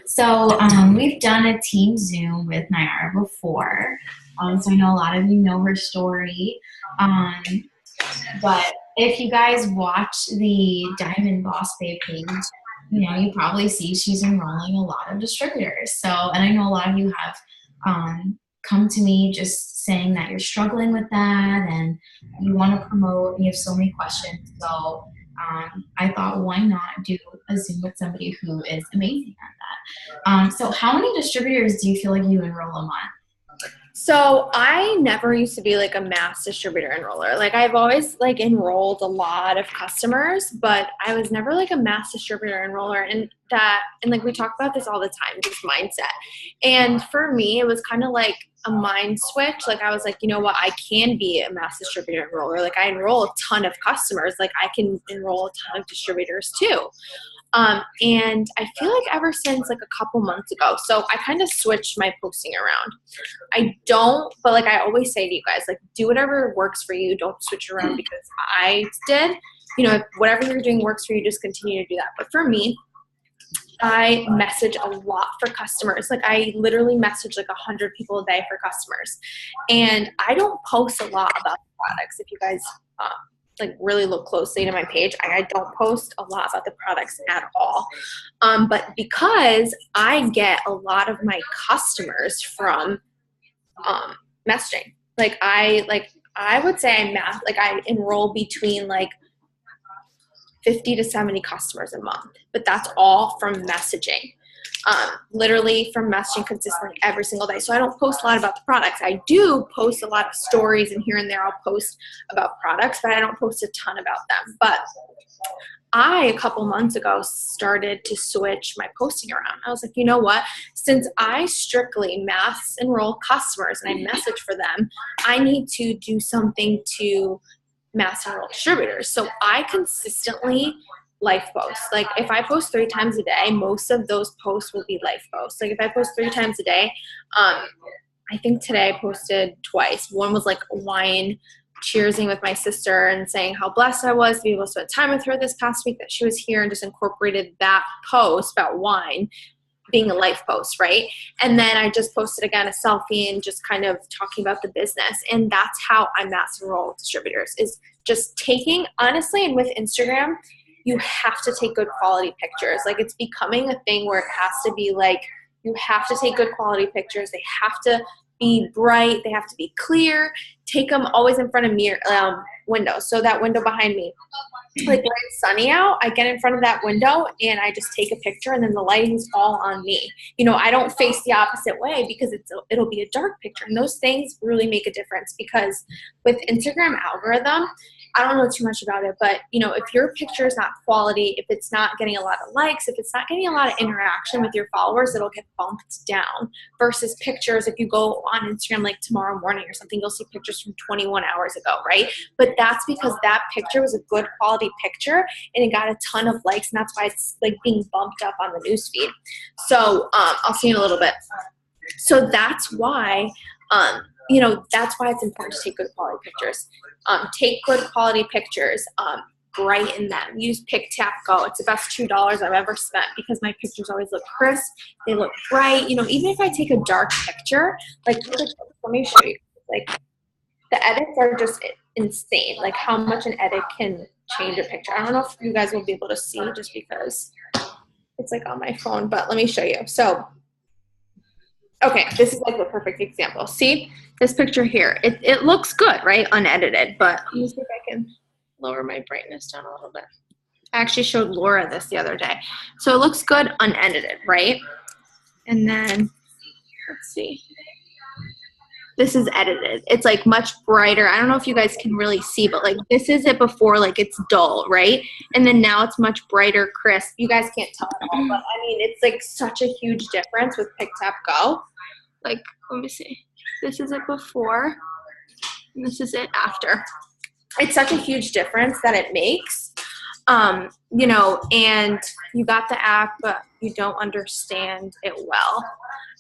So we've done a team Zoom with Nayara before. So I know a lot of you know her story. Um, but if you guys watch the Diamond Boss Babe page, you probably see she's enrolling a lot of distributors. So, and I know a lot of you have come to me just saying that you're struggling with that and you want to promote and you have so many questions. So I thought, why not do a Zoom with somebody who is amazing at that? So how many distributors do you feel like you enroll a month? So I never used to be like a mass distributor enroller. Like I've always like enrolled a lot of customers, but I was never like a mass distributor enroller. And like we talk about this all the time, just mindset. And for me, it was kind of like a mind switch. Like I was like, you know what, I can be a mass distributor enroller. Like I enroll a ton of customers. Like I can enroll a ton of distributors too. And I feel like ever since like a couple months ago, so I kind of switched my posting around. But like I always say to you guys, like do whatever works for you. Don't switch around because I did. If whatever you're doing works for you, just continue to do that. But for me, I message a lot for customers. Like I literally message like 100 people a day for customers. And I don't post a lot about the products. If you guys like really look closely to my page, I don't post a lot about the products at all. But because I get a lot of my customers from messaging, I would say I enroll between like 50 to 70 customers a month, but that's all from messaging. Literally from messaging consistently every single day. So I don't post a lot about the products. I do post a lot of stories, and here and there I'll post about products, but I don't post a ton about them. But a couple months ago, started to switch my posting around. I was like, you know what? Since I strictly mass enroll customers and I message for them, I need to do something to mass enroll distributors. So I consistently life posts. Like if I post 3 times a day, most of those posts will be life posts. Like if I post 3 times a day, I think today I posted twice. One was like wine cheersing with my sister and saying how blessed I was to be able to spend time with her this past week that she was here, and just incorporated that post about wine being a life post, right? And then I just posted again a selfie and just kind of talking about the business. And that's how I mass enroll distributors, is just taking, honestly, and with Instagram, you have to take good quality pictures. Like it's becoming a thing where it has to be like, you have to take good quality pictures. They have to be bright. They have to be clear. Take them always in front of windows. So that window behind me, like when it's sunny out, I get in front of that window and I just take a picture, and then the lighting's all on me. I don't face the opposite way because it'll be a dark picture. And those things really make a difference, because with Instagram algorithm, I don't know too much about it, but if your picture is not quality, if it's not getting a lot of likes, if it's not getting a lot of interaction with your followers, it'll get bumped down. Versus pictures, if you go on Instagram like tomorrow morning or something, you'll see pictures from 21 hours ago, right? But that's because that picture was a good quality picture and it got a ton of likes, and that's why it's like being bumped up on the newsfeed. So I'll see you in a little bit. So that's why that's why it's important to take good quality pictures. Take good quality pictures, brighten them. Use Pick, Tap, Go. It's the best $2 I've ever spent, because my pictures always look crisp. They look bright. Even if I take a dark picture, like let me show you. Like the edits are just insane. Like how much an edit can change a picture. I don't know if you guys will be able to see just because it's like on my phone, but let me show you. So okay, this is like the perfect example. See this picture here? It looks good, right? Unedited, but let me see if I can lower my brightness down a little bit. I actually showed Laura this the other day. So it looks good unedited, right? And then, let's see. This is edited. It's like much brighter. I don't know if you guys can really see, but like this is it before, like it's dull, right? And then now it's much brighter, crisp. You guys can't tell at all, but I mean, it's like such a huge difference with Pick, Tap, Go. Like, let me see. This is it before, and this is it after. It's such a huge difference that it makes. And you got the app, but you don't understand it well.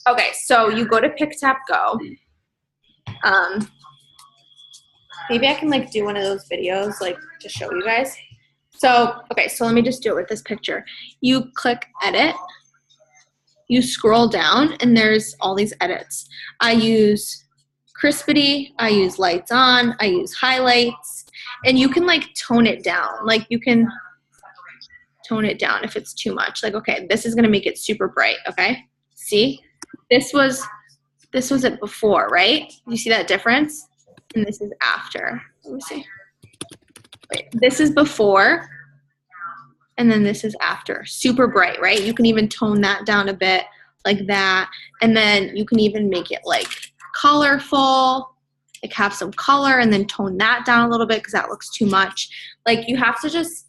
Okay, so you go to Pick, Tap, Go. Maybe I can like do one of those videos like to show you guys. So, okay, so let me just do it with this picture. You click edit, you scroll down and there's all these edits. I use crispity, I use lights on, I use highlights, and you can like tone it down. Like you can tone it down if it's too much. Like, okay, this is gonna make it super bright, okay? See, this was it before, right? You see that difference? And this is after. Let me see. Wait, this is before, and then this is after. Super bright, right? You can even tone that down a bit like that. And then you can even make it like colorful, like have some color, and then tone that down a little bit because that looks too much. Like you have to just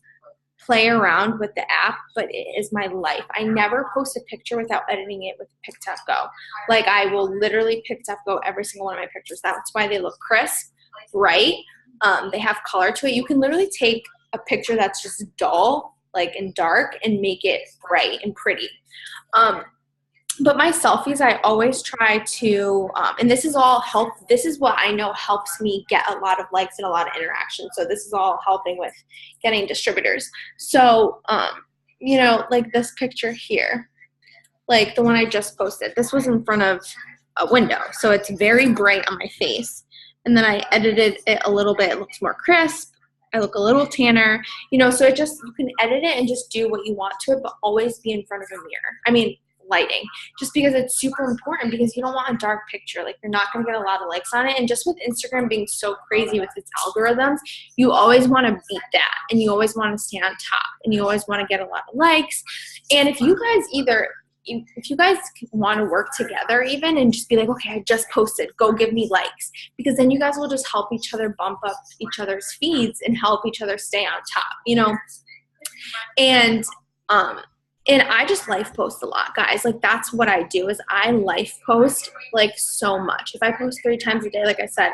play around with the app, but it is my life. I never post a picture without editing it with Pick-Tap-Go. Like I will literally Pick-Tap-Go every single one of my pictures. That's why they look crisp, bright. They have color to it. You can literally take a picture that's just dull, like and dark, and make it bright and pretty. But my selfies, I always try to, and this is all this is what I know helps me get a lot of likes and a lot of interaction. So this is all helping with getting distributors. So, you know, like this picture here, like the one I just posted, this was in front of a window. So it's very bright on my face. And then I edited it a little bit. It looks more crisp. I look a little tanner, you know, so you can edit it and just do what you want to it, but always be in front of a mirror. I mean, lighting, just because it's super important, because you don't want a dark picture. Like you're not going to get a lot of likes on it. And just with Instagram being so crazy with its algorithms, you always want to beat that, and you always want to stay on top, and you always want to get a lot of likes. And if you guys want to work together even and just be like, okay, I just posted, go give me likes, because then you guys will just help each other bump up each other's feeds and help each other stay on top, you know? And I just life post a lot, guys. Like that's what I do, is I life post like so much. If I post 3 times a day, like I said,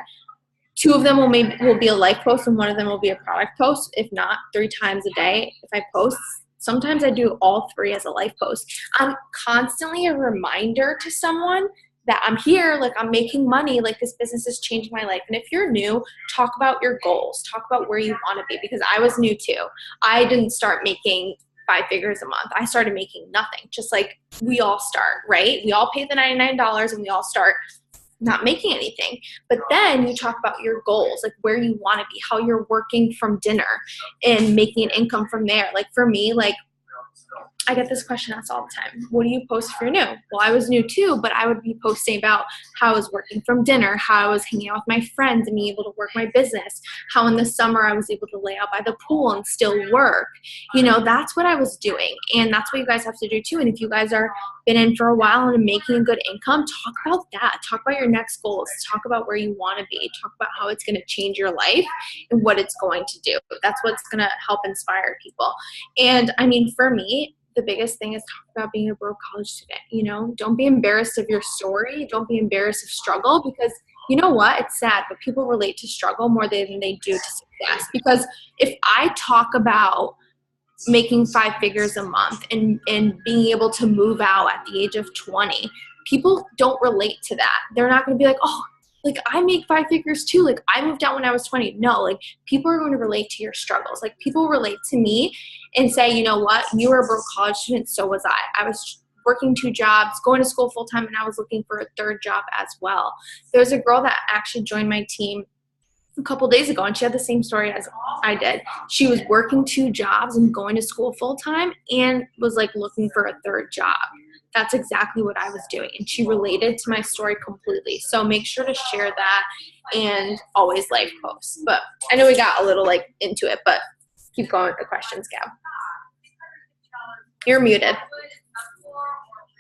2 of them will be a life post and 1 of them will be a product post. If not, 3 times a day if I post. Sometimes I do all 3 as a life post. I'm constantly a reminder to someone that I'm here, like I'm making money, like this business is changing my life. And if you're new, talk about your goals, talk about where you want to be, because I was new too. I didn't start making 5 figures a month. I started making nothing, just like we all start, right? We all pay the $99 and we all start not making anything. But then you talk about your goals, like where you want to be, how you're working from dinner and making an income from there. Like for me, like I get this question asked all the time. What do you post if you're new? Well, I was new too, but I would be posting about how I was working from dinner, how I was hanging out with my friends and being able to work my business, how in the summer I was able to lay out by the pool and still work. You know, that's what I was doing. And that's what you guys have to do too. And if you guys are been in for a while and making a good income, talk about that. Talk about your next goals. Talk about where you want to be. Talk about how it's going to change your life and what it's going to do. That's what's going to help inspire people. And I mean, for me, the biggest thing is talk about being a broke college student. You know, don't be embarrassed of your story. Don't be embarrassed of struggle, because you know what? It's sad, but people relate to struggle more than they do to success. Because if I talk about making 5 figures a month and being able to move out at the age of 20, people don't relate to that. They're not going to be like, oh, like I make 5 figures too. Like I moved out when I was 20. No, like people are going to relate to your struggles. Like people relate to me and say, you know what? You were a broke college student. So was I. I was working 2 jobs, going to school full time, and I was looking for a 3rd job as well. There's a girl that actually joined my team a couple days ago, and she had the same story as I did. She was working 2 jobs and going to school full time and was like looking for a 3rd job. That's exactly what I was doing. And she related to my story completely. So make sure to share that and always life post. But I know we got a little like into it, but keep going with the questions, Gab. You're muted.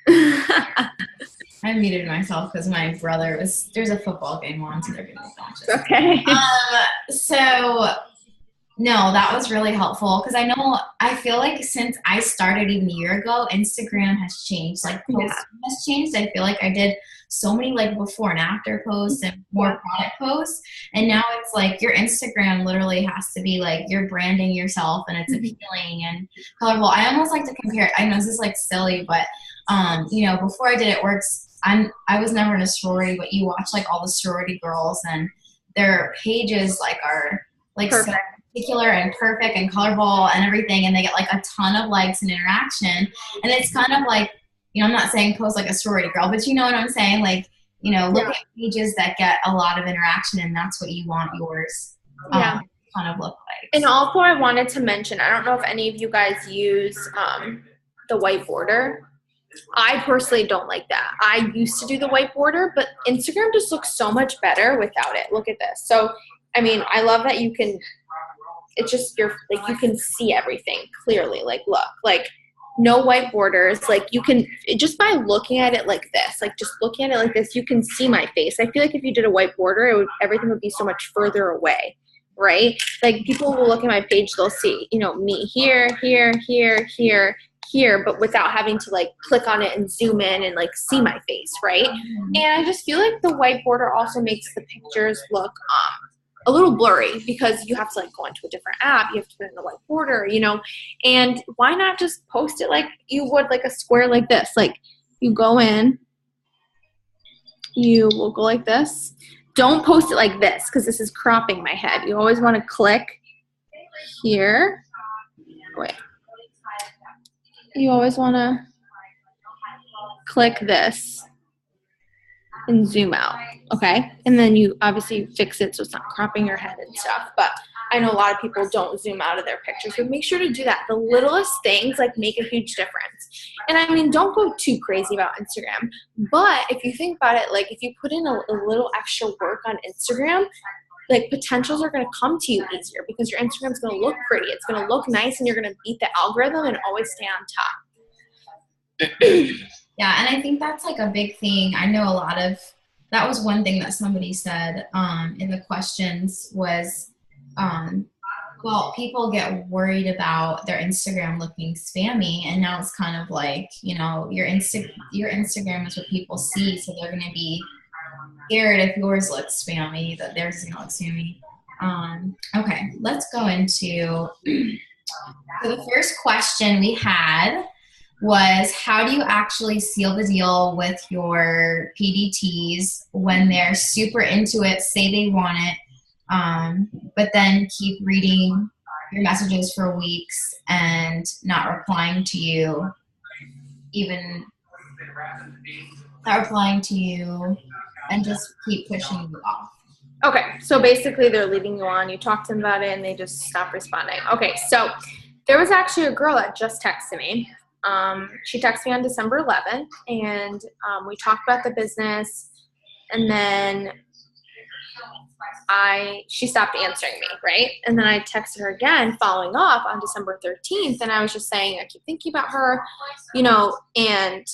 I muted myself because my brother there's a football game on, so they're going to be conscious. Okay. So no, that was really helpful, because I feel like since I started even a year ago, Instagram has changed. Like posting has changed. I feel like I did so many like before and after posts and more product posts, and now it's like your Instagram literally has to be like you're branding yourself and it's appealing and colorful. I almost like to compare. I know this is like silly, but you know, before I did It Works, I was never in a sorority, but you watch like all the sorority girls and their pages like are like so particular and perfect and colorful and everything, and they get like a ton of likes and interaction, and it's kind of like, I'm not saying post like a sorority girl, but you know what I'm saying? Like, look Yeah. at pages that get a lot of interaction, and that's what you want yours Yeah. kind of look like. And also I wanted to mention, I don't know if any of you guys use the white border. I personally don't like that. I used to do the white border, but Instagram just looks so much better without it. Look at this. So, I mean, I love that you can, it's just like you can see everything clearly. Like, look, like no white borders. Like you can, just by looking at it like this, like just looking at it like this, you can see my face. I feel like if you did a white border, everything would be so much further away. Right? Like people will look at my page, they'll see, me here, here, here, here, here, but without having to like click on it and zoom in and like see my face, right? And I just feel like the white border also makes the pictures look a little blurry because you have to like go into a different app, you have to put in a white border, and why not just post it like you would like a square like this? Like you go in, you will go like this. Don't post it like this because this is cropping my head. You always want to click here. Wait. You always want to click this and zoom out, okay? And then you obviously fix it so it's not cropping your head and stuff. But I know a lot of people don't zoom out of their pictures, but make sure to do that. The littlest things like make a huge difference. And I mean, don't go too crazy about Instagram. But if you think about it, like if you put in a little extra work on Instagram, like potentials are going to come to you easier because your Instagram's going to look pretty. It's going to look nice and you're going to beat the algorithm and always stay on top. Yeah, and I think that's like a big thing. I know that was one thing that somebody said in the questions was, well, people get worried about their Instagram looking spammy, and now it's kind of like, your Instagram is what people see, so they're going to be scared if yours looks spammy, that theirs is going to look spammy. Okay, let's go into, so the first question we had was, how do you actually seal the deal with your PDTs when they're super into it, say they want it, but then keep reading your messages for weeks and not replying to you, and just keep pushing you off? Okay, so basically they're leading you on, you talk to them about it, and they just stop responding. Okay, so there was actually a girl that just texted me. She texted me on December 11th, and we talked about the business, and then she stopped answering me, right? And then I texted her again following up on December 13th, and I was just saying, I keep thinking about her, and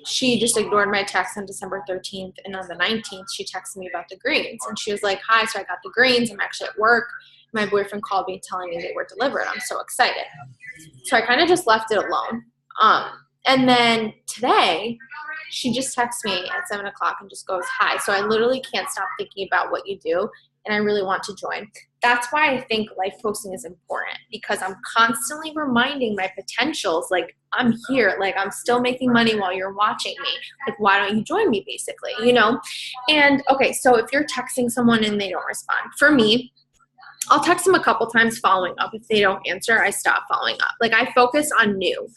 she just ignored my text on December 13th, and on the 19th, she texted me about the greens, and she was like, hi, so I got the greens, I'm actually at work. My boyfriend called me telling me they were delivered. I'm so excited. So I kind of just left it alone. And then today, she just texts me at 7 o'clock and just goes, hi. So I literally can't stop thinking about what you do, and I really want to join. That's why I think life posting is important, because I'm constantly reminding my potentials, like, I'm here, like, I'm still making money while you're watching me. Like, why don't you join me, basically, And, okay, so if you're texting someone and they don't respond, for me, I'll text them a couple times following up. If they don't answer, I stop following up. Like, I focus on new.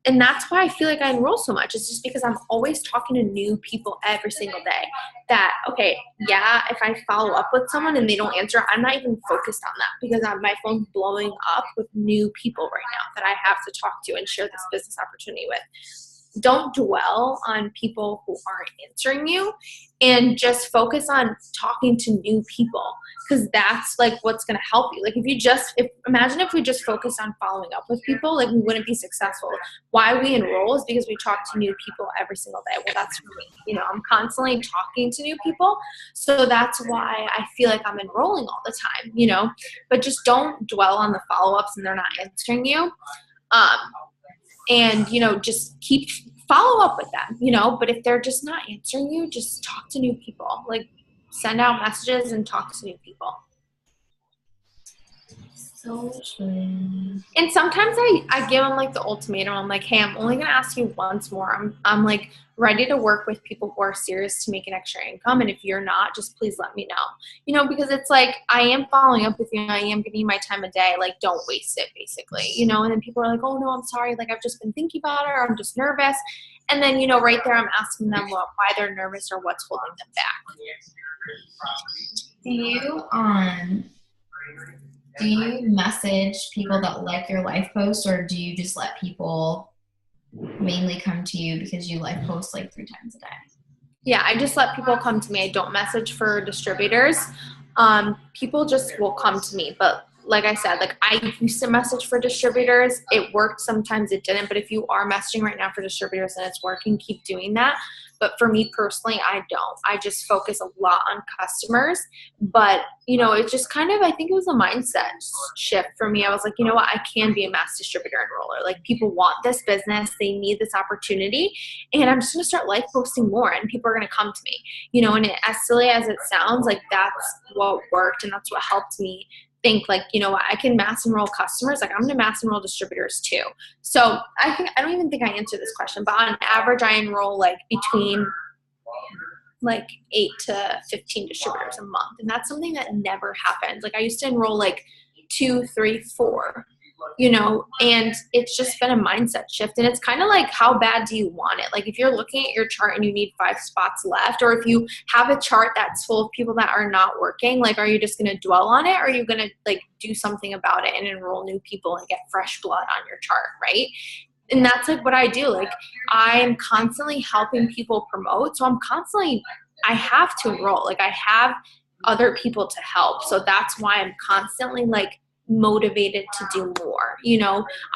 And that's why I feel like I enroll so much. It's just because I'm always talking to new people every single day. That, okay, yeah, if I follow up with someone and they don't answer, I'm not even focused on that because my phone's blowing up with new people right now that I have to talk to and share this business opportunity with. Don't dwell on people who aren't answering you, and just focus on talking to new people, because that's like what's going to help you. Like imagine if we just focused on following up with people, like we wouldn't be successful. Why we enroll is because we talk to new people every single day. Well, that's for me. I'm constantly talking to new people, so that's why I feel like I'm enrolling all the time. But just don't dwell on the follow-ups and they're not answering you. And, just follow up with them, but if they're just not answering you, just talk to new people. Like, send out messages and talk to new people. So true. And sometimes I give them like the ultimatum. I'm like, hey, I'm only going to ask you once more. I'm like ready to work with people who are serious to make an extra income. And if you're not, just please let me know, because it's like, I am following up with you. I am giving you my time of day. Like, don't waste it basically, and then people are like, oh no, I'm sorry. Like, I've just been thinking about it, or I'm just nervous. And then, right there, I'm asking them why they're nervous or what's holding them back. Do you message people that like your life post, or do you just let people mainly come to you because you life post like 3 times a day? Yeah, I just let people come to me. I don't message for distributors. People just will come to me. But like I said, like I used to message for distributors. It worked. Sometimes it didn't. But if you are messaging right now for distributors and it's working, keep doing that. But for me personally, I don't. I just focus a lot on customers. But, it's just kind of, I think it was a mindset shift for me. I was like, you know what? I can be a mass distributor enroller. Like, people want this business. They need this opportunity. And I'm just going to start life posting more, and people are going to come to me, and as silly as it sounds, like that's what worked. And that's what helped me think like, I can mass enroll customers. Like, I'm going to mass enroll distributors too. So I don't even think I answered this question, but on average, I enroll like between like 8 to 15 distributors a month. And that's something that never happened. Like, I used to enroll like 2, 3, 4, and it's just been a mindset shift. And it's kind of like, how bad do you want it? Like, if you're looking at your chart and you need 5 spots left, or if you have a chart that's full of people that are not working, like, are you just going to dwell on it? Or are you going to like do something about it and enroll new people and get fresh blood on your chart, right? And that's like what I do. Like, I'm constantly helping people promote. So I have to enroll. Like, I have other people to help. So that's why I'm constantly like motivated to do more.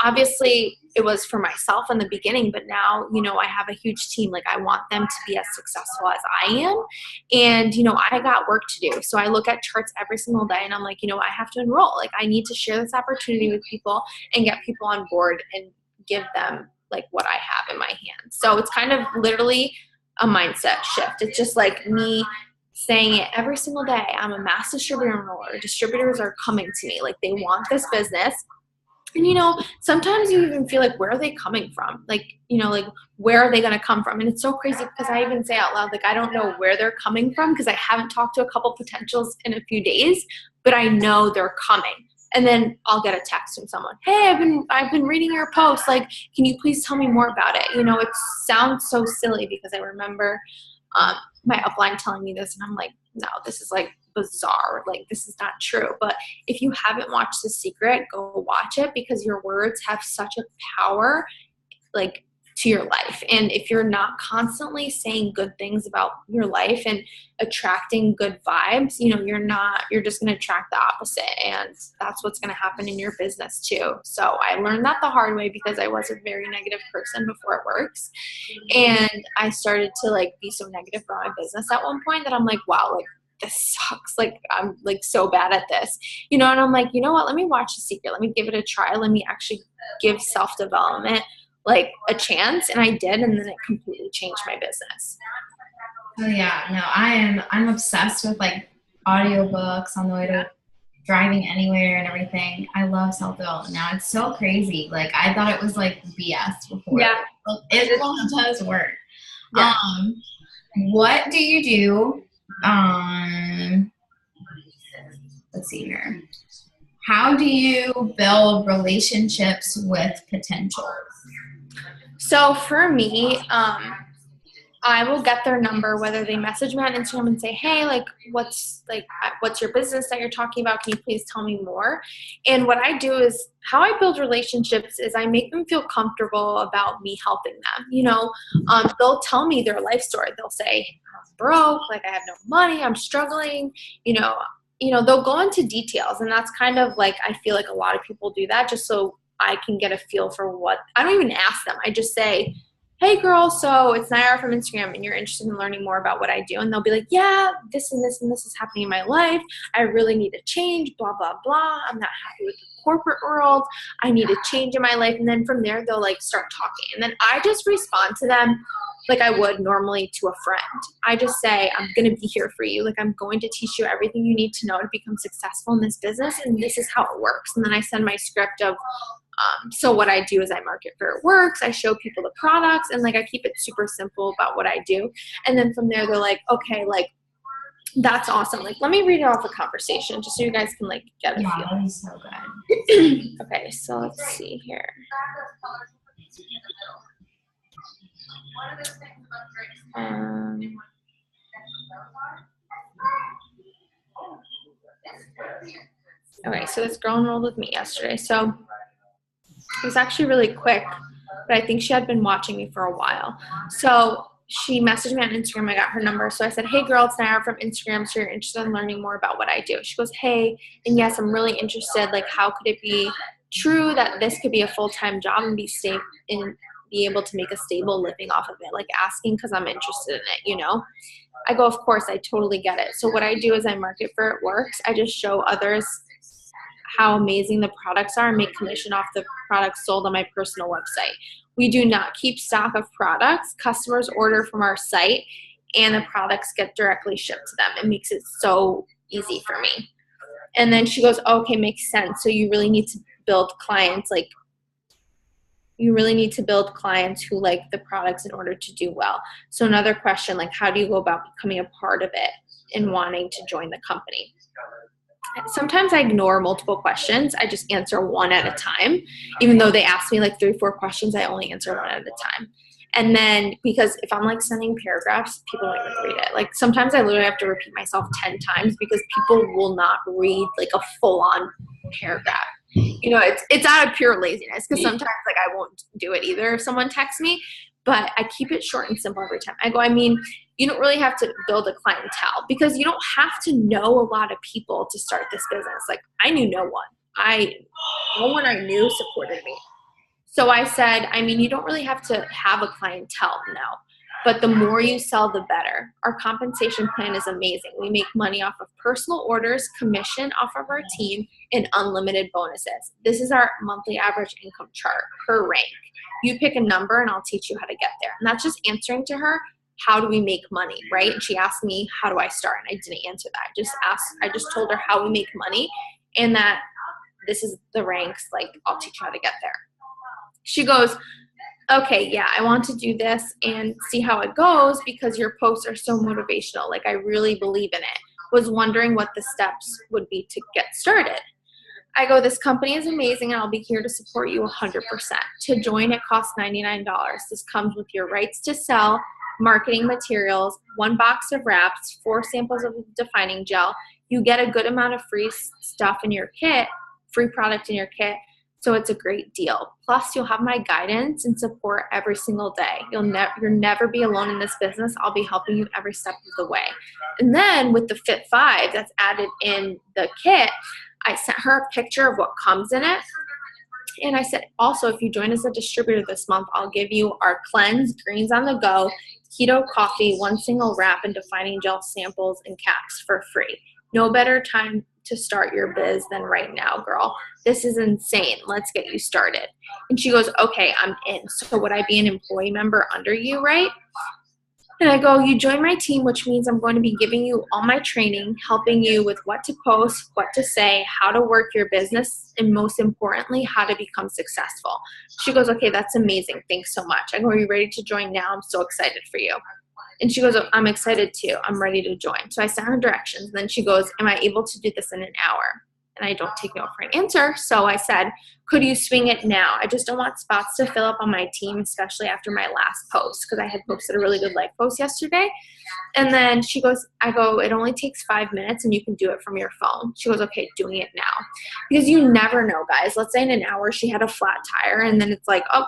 Obviously it was for myself in the beginning, but now, I have a huge team. Like, I want them to be as successful as I am. And, I got work to do. So I look at charts every single day and I'm like, I have to enroll. Like, I need to share this opportunity with people and get people on board and give them like what I have in my hands. So it's kind of literally a mindset shift. It's just like me saying it every single day. I'm a mass distributor enroller. Distributors are coming to me. Like, they want this business. And, sometimes you even feel like, where are they coming from? Like, like, where are they going to come from? And it's so crazy because I even say out loud, like, I don't know where they're coming from because I haven't talked to a couple potentials in a few days, but I know they're coming. And then I'll get a text from someone. Hey, I've been reading your post. Like, can you please tell me more about it? It sounds so silly because I remember my upline telling me this, and I'm like, no, this is like bizarre. Like, this is not true. But if you haven't watched The Secret, go watch it, because your words have such a power, like, to your life. And if you're not constantly saying good things about your life and attracting good vibes, you're just going to attract the opposite. And that's what's going to happen in your business too. So I learned that the hard way because I was a very negative person before it works. And I started to like be so negative for my business at one point that I'm like, wow, like, this sucks. Like, I'm like so bad at this, and I'm like, you know what? Let me watch The Secret. Let me give it a try. Let me actually give self-development like a chance. And I did. And then it completely changed my business. Oh yeah. No, I'm obsessed with like audiobooks on the way to driving anywhere and everything. I love self-development now. It's so crazy. Like, I thought it was like BS before. Yeah. It does work. Yeah. What do you do? Let's see here. How do you build relationships with potentials? So for me, I will get their number, whether they message me on Instagram and say, hey, like, what's your business that you're talking about? Can you please tell me more? And what I do is, how I build relationships is I make them feel comfortable about me helping them. They'll tell me their life story. They'll say, I'm broke, like, I have no money, I'm struggling, they'll go into details. And that's kind of like, I feel like a lot of people do that just so I can get a feel for what, I don't even ask them. I just say, hey girl, so it's Nayara from Instagram and you're interested in learning more about what I do. And they'll be like, yeah, this and this and this is happening in my life. I really need to change, blah, blah, blah. I'm not happy with the corporate world. I need a change in my life. And then from there, they'll like start talking. And then I just respond to them like I would normally to a friend. I just say, I'm going to be here for you. Like, I'm going to teach you everything you need to know to become successful in this business. And this is how it works. And then I send my script of, so what I do is I market for it works. I show people the products, and like I keep it super simple about what I do. And then from there, they're like, okay, like that's awesome. Like, let me read it off a conversation just so you guys can like get a feel. That is so good. Okay, so let's see here. Okay, so this girl enrolled with me yesterday. So it was actually really quick, but I think she had been watching me for a while. So she messaged me on Instagram. I got her number. So I said, hey girl, it's Nayara from Instagram. So you're interested in learning more about what I do? She goes, hey, and yes, I'm really interested. Like, how could it be true that this could be a full-time job and be safe and be able to make a stable living off of it? Like, asking because I'm interested in it, you know? I go, of course, I totally get it. So what I do is I market for it works. I just show others how amazing the products are and make commission off the products sold on my personal website. We do not keep stock of products. Customers order from our site and the products get directly shipped to them. It makes it so easy for me. And then she goes, okay, makes sense. So you really need to build clients, like you really need to build clients who like the products in order to do well. So another question, like, how do you go about becoming a part of it and wanting to join the company? Sometimes I ignore multiple questions. I just answer one at a time. Even though they ask me like 3-4 questions, I only answer one at a time. And then, because if I'm like sending paragraphs, people don't even read it. Like, sometimes I literally have to repeat myself 10 times because people will not read like a full-on paragraph. You know, it's out of pure laziness, because sometimes like I won't do it either if someone texts me, but I keep it short and simple every time. I go, I mean, you don't really have to build a clientele, because you don't have to know a lot of people to start this business. Like, I knew no one. No one I knew supported me. So I said, I mean, you don't really have to have a clientele, no. But the more you sell, the better. Our compensation plan is amazing. We make money off of personal orders, commission off of our team, and unlimited bonuses. This is our monthly average income chart per rank. You pick a number and I'll teach you how to get there. And that's just answering to her, how do we make money, right? And she asked me, how do I start? And I didn't answer that. I just told her how we make money and that this is the ranks, like, I'll teach you how to get there. She goes, okay, yeah, I want to do this and see how it goes because your posts are so motivational. Like, I really believe in it. Was wondering what the steps would be to get started. I go, this company is amazing and I'll be here to support you 100%. To join, it costs $99. This comes with your rights to sell, marketing materials, 1 box of wraps, 4 samples of defining gel. You get a good amount of free stuff in your kit, free product in your kit. So it's a great deal. Plus, you'll have my guidance and support every single day. You'll never be alone in this business. I'll be helping you every step of the way. And then with the Fit 5 that's added in the kit, I sent her a picture of what comes in it. And I said, also, if you join as a distributor this month, I'll give you our Cleanse, Greens on the Go, Keto Coffee, 1 single wrap, and defining gel samples and caps for free. No better time to start your biz than right now, girl. This is insane. Let's get you started. And she goes, okay, I'm in. So would I be an employee member under you, right? And I go, you join my team, which means I'm going to be giving you all my training, helping you with what to post, what to say, how to work your business, and most importantly, how to become successful. She goes, okay, that's amazing. Thanks so much. I go, are you ready to join now? I'm so excited for you. And she goes, oh, I'm excited too. I'm ready to join. So I sent her directions. And then she goes, am I able to do this in an hour? And I don't take no for an answer. So I said, could you swing it now? I just don't want spots to fill up on my team, especially after my last post, because I had posted a really good life post yesterday. And then she goes, I go, it only takes 5 minutes and you can do it from your phone. She goes, okay, doing it now. Because you never know, guys. Let's say in an hour she had a flat tire and then it's like, oh,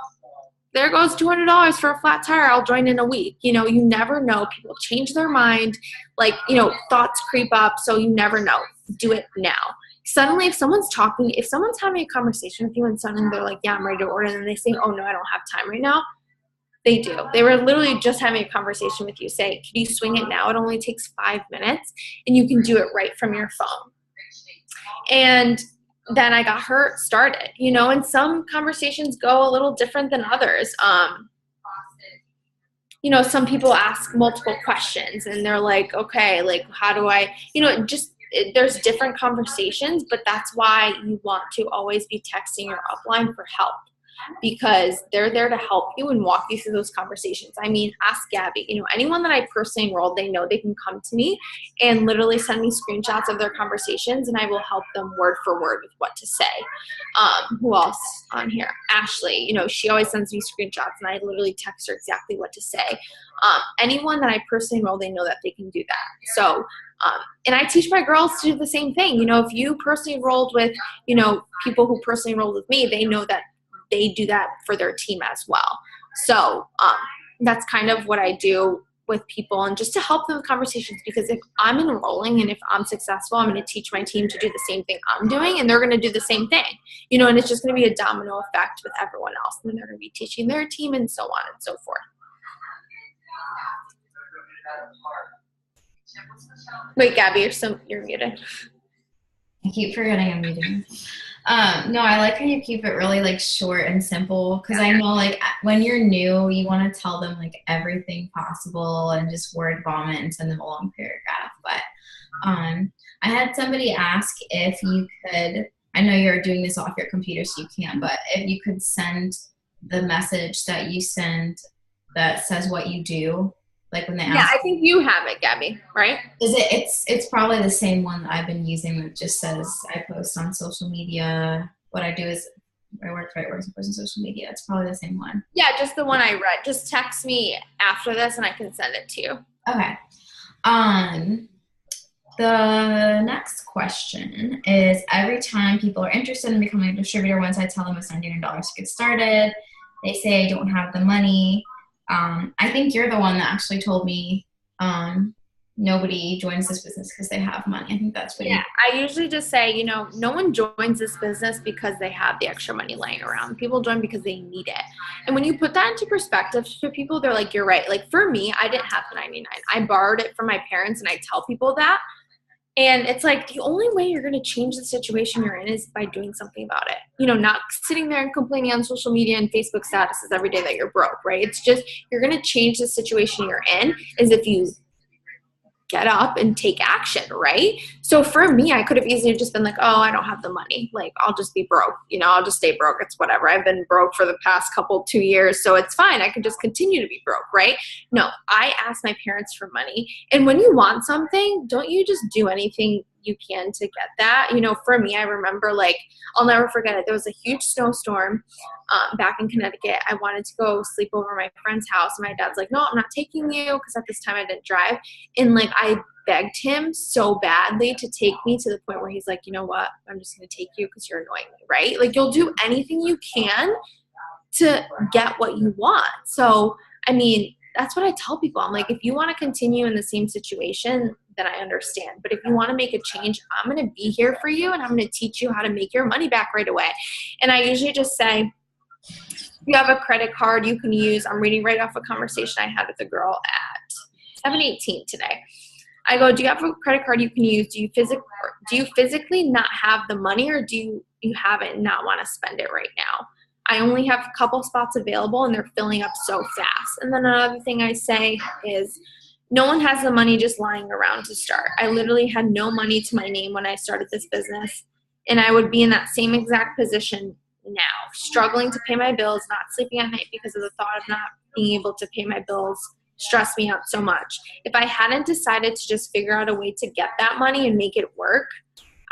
there goes $200 for a flat tire. I'll join in a week. You know, you never know. People change their mind. Like, you know, thoughts creep up. So you never know. Do it now. Suddenly, if someone's having a conversation with you and suddenly they're like, yeah, I'm ready to order. And then they say, oh, no, I don't have time right now. They do. They were literally just having a conversation with you. Say, can you swing it now? It only takes 5 minutes and you can do it right from your phone. And then I got her started, you know, and some conversations go a little different than others. You know, some people ask multiple questions and they're like, okay, like, how do I, you know, there's different conversations, but that's why you want to always be texting your upline for help, because they're there to help you and walk you through those conversations. I mean, ask Gabby. You know, anyone that I personally enrolled, they know they can come to me and literally send me screenshots of their conversations, and I will help them word for word with what to say. Who else on here? Ashley, you know, she always sends me screenshots, and I literally text her exactly what to say. Anyone that I personally enroll, they know that they can do that. So, and I teach my girls to do the same thing. You know, if you personally enrolled with, you know, people who personally enrolled with me, they know that they do that for their team as well. So that's kind of what I do with people, and just to help them with conversations, because if I'm enrolling and if I'm successful, I'm going to teach my team to do the same thing I'm doing, and they're going to do the same thing, you know, and it's just going to be a domino effect with everyone else, and they're going to be teaching their team and so on and so forth. Wait, Gabby, you're muted. I keep forgetting I'm muted. No, I like how you keep it really like short and simple, because I know like when you're new, you want to tell them like everything possible and just word vomit and send them a long paragraph. But I had somebody ask if you could, I know you're doing this off your computer so you can't, but if you could send the message that you send that says what you do, like when they ask. Yeah, I think you have it, Gabby, right? It's probably the same one that I've been using that just says I post on social media. What I do is I work on social media. It's probably the same one. Yeah, just the one I read. Just text me after this and I can send it to you. Okay. The next question is, every time people are interested in becoming a distributor, once I tell them it's $99 to get started, they say I don't have the money. I think you're the one that actually told me nobody joins this business because they have money. I think that's what. Yeah, I usually just say, you know, no one joins this business because they have the extra money laying around. People join because they need it. And when you put that into perspective to people, they're like, you're right. Like for me, I didn't have the 99. I borrowed it from my parents, and I tell people that. And it's like the only way you're going to change the situation you're in is by doing something about it. You know, not sitting there and complaining on social media and Facebook statuses every day that you're broke, right? It's just you're going to change the situation you're in is if you get up and take action, right? So for me, I could have easily just been like, oh, I don't have the money. Like, I'll just be broke. You know, I'll just stay broke. It's whatever. I've been broke for the past 2 years, so it's fine. I can just continue to be broke, right? No, I asked my parents for money. And when you want something, don't you just do anything you can to get that? You know, for me, I remember, like, I'll never forget it. There was a huge snowstorm back in Connecticut. I wanted to go sleep over my friend's house. And my dad's like, no, I'm not taking you, because at this time I didn't drive. And like, I begged him so badly to take me, to the point where he's like, you know what, I'm just going to take you because you're annoying me, right? Like, you'll do anything you can to get what you want. So, I mean, that's what I tell people. I'm like, if you want to continue in the same situation, then I understand. But if you want to make a change, I'm going to be here for you, and I'm going to teach you how to make your money back right away. And I usually just say, you have a credit card you can use. I'm reading right off a conversation I had with a girl at 7:18 today. I go, do you have a credit card you can use? Do you physically not have the money, or do you have it and not want to spend it right now? I only have a couple spots available, and they're filling up so fast. And then another thing I say is, no one has the money just lying around to start. I literally had no money to my name when I started this business, and I would be in that same exact position now, struggling to pay my bills, not sleeping at night because of the thought of not being able to pay my bills stressed me out so much. If I hadn't decided to just figure out a way to get that money and make it work,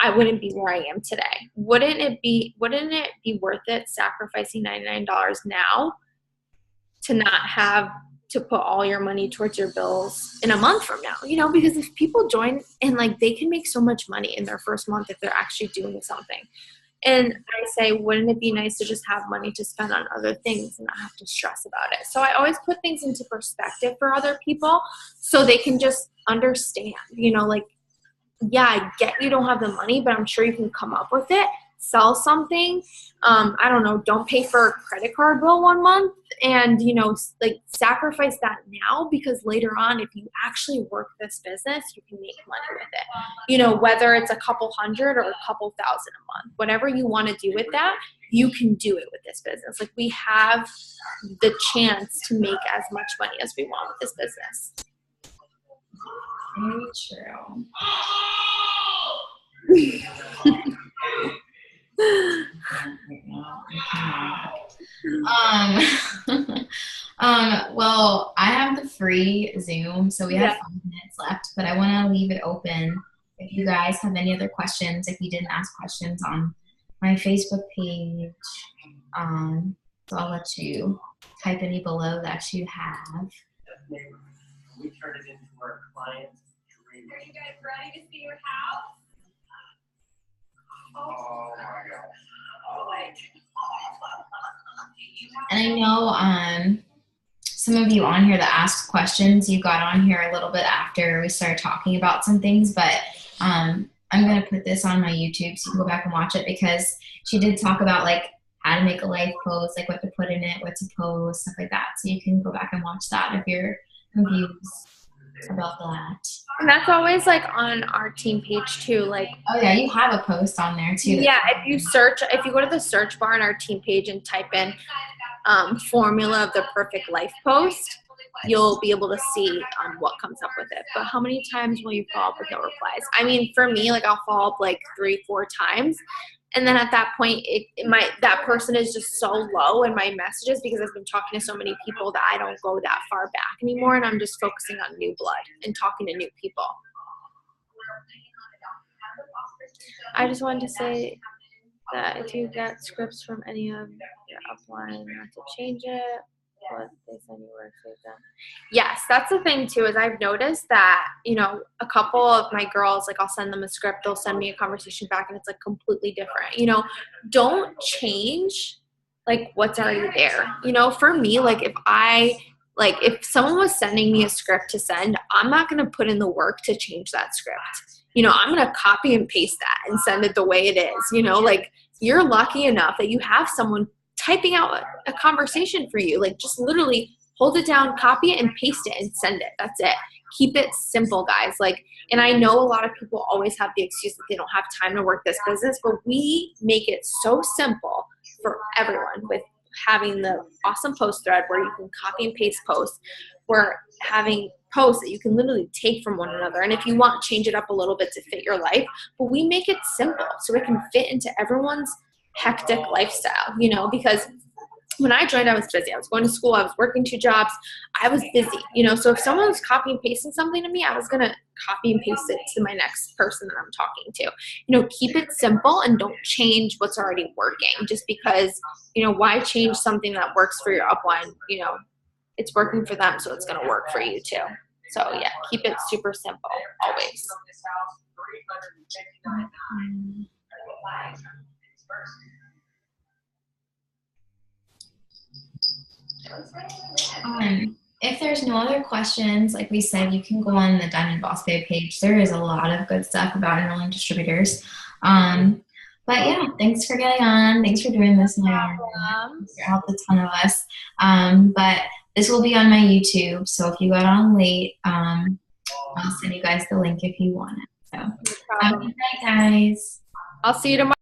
I wouldn't be where I am today. Wouldn't it be worth it sacrificing $99 now to not have to put all your money towards your bills in a month from now? You know, because if people join, and like, they can make so much money in their first month if they're actually doing something. And I say, wouldn't it be nice to just have money to spend on other things and not have to stress about it? So I always put things into perspective for other people so they can just understand, you know, like, yeah, I get you don't have the money, but I'm sure you can come up with it. sell something, I don't know, don't pay for a credit card bill 1 month, and, you know, like sacrifice that now, because later on, if you actually work this business, you can make money with it. You know, whether it's a couple hundred or a couple thousand a month, whatever you want to do with that, you can do it with this business. Like, we have the chance to make as much money as we want with this business. Very true. Well, I have the free Zoom, so we have 5 minutes left, but I want to leave it open if you guys have any other questions, if you didn't ask questions on my Facebook page. So I'll let you type any below that you have. We turn it into our clients' dream. Are you guys ready to see your house? Oh my God. And I know some of you on here that asked questions, you got on here a little bit after we started talking about some things, but I'm going to put this on my YouTube so you can go back and watch it, because she did talk about like how to make a life post, like what to put in it, what to post, stuff like that. So you can go back and watch that if you're confused about that. And that's always like on our team page too. Like, oh yeah, you have a post on there too. Yeah, if you go to the search bar on our team page and type in formula of the perfect life post, you'll be able to see what comes up with it. But how many times will you follow up with no replies? I mean, for me, like, I'll follow up like 3-4 times. And then at that point, that person is just so low in my messages, because I've been talking to so many people that I don't go that far back anymore, and I'm just focusing on new blood and talking to new people. I just wanted to say that if you get scripts from any of your upline, not to change it, but they send you where to save them. Yes, that's the thing too, is I've noticed that, you know, a couple of my girls, like, I'll send them a script, they'll send me a conversation back, and it's like completely different. You know, don't change like what's already there. You know, for me, like, if someone was sending me a script to send, I'm not going to put in the work to change that script. You know, I'm going to copy and paste that and send it the way it is. You know, like, you're lucky enough that you have someone typing out a conversation for you. Like, just literally hold it down, copy it, and paste it and send it. That's it. Keep it simple, guys. Like, and I know a lot of people always have the excuse that they don't have time to work this business, but we make it so simple for everyone with having the awesome post thread where you can copy and paste posts. We're having posts that you can literally take from one another. And if you want, change it up a little bit to fit your life. But we make it simple so it can fit into everyone's hectic lifestyle, you know, because when I joined, I was busy. I was going to school. I was working 2 jobs. I was busy, you know, so if someone was copy and pasting something to me, I was going to copy and paste it to my next person that I'm talking to. You know, keep it simple and don't change what's already working just because, you know, why change something that works for your upline? You know, it's working for them, so it's going to work for you too. So yeah, keep it super simple always. If there's no other questions, like we said, you can go on the Diamond Boss Babe page. There is a lot of good stuff about enrolling distributors. But yeah, thanks for getting on. Thanks for doing this, Nayara. You helped a ton of us. But this will be on my YouTube, so if you got on late, I'll send you guys the link if you want it. So have a good night, guys. I'll see you tomorrow.